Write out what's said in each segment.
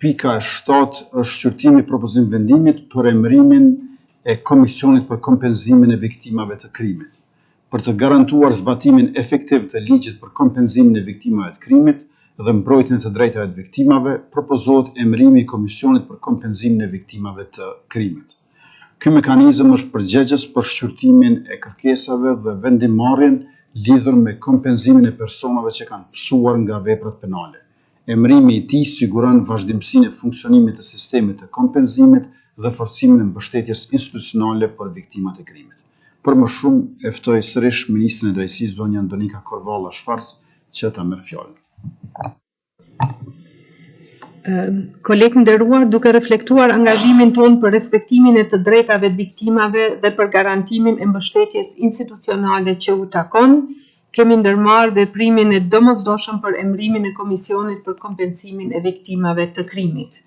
pika e 7 është shqyrtimi propozim vendimit për emërimin e Komisionit për kompenzimin e viktimave të krimit. Për të garantuar zbatimin efektiv të ligjit për kompenzimin e viktimave të krimit dhe mbrojtjen e të drejtave të viktimave, propozohet emërimi i Komisionit për kompenzimin e viktimave të krimit. Ky mekanizëm është përgjegjës për shqyrtimin e kërkesave dhe vendimmarrjen lidhur me kompenzimin e personave që kanë pësuar nga veprat penale. Emërimi i tij siguron vazhdimsinë e funksionimit të sistemit të kompenzimit dhe forcimin e mbështetjes institucionale për viktimat e krimit. Për më shumë, e ftoj sërish Ministrin e Drejtësisë zonja Andonika Korvalla Shfars që ta merr fjalën. Kolegë nderuar, duke reflektuar angazhimin tonë për respektimin e të drejtave të viktimave dhe për garantimin e mbështetjes institucionale që u takon, kemi ndërmarrë veprimin e domosdoshëm për emërimin e Komisionit për kompensimin e viktimave të krimit.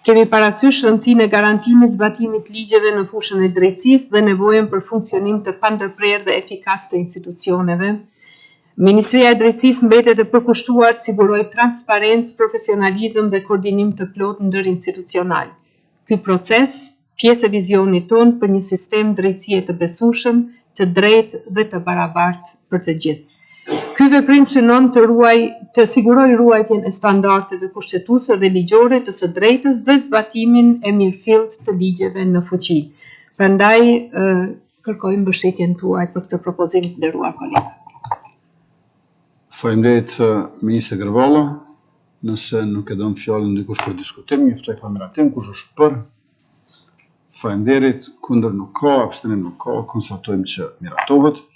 Kemi parasysh rëndësinë e garantimit zbatimit ligjeve në fushën e drejtësisë dhe nevojën për funksionim të pandërprerë dhe efikas të institucioneve. Ministria e Drejtësisë mbetet e përkushtuar të sigurojë transparencë, profesionalizëm dhe koordinim të plotë ndërinstitucional. Ky proces, pjesë e vizionit tonë për një sistem drejtësie të besueshëm, të drejtë dhe të barabartë për të gjithë. Ky veprim synon të sigurojë ruajtjen e standardeve kushtetuese dhe ligjore të së drejtës dhe zbatimin e mirëfillt të ligjeve në fuqi. Prandaj kërkoj mbështetjen tuaj për këtë propozim, të nderuar kolegë. Faleminderit Ministre Korvalla. Nëse nuk e don fjalën dikush për diskutim, juftoj pamiratim, kush është për? Faleminderit, kundër nuk ka, abstenim nuk ka, konstatojmë që miratohet.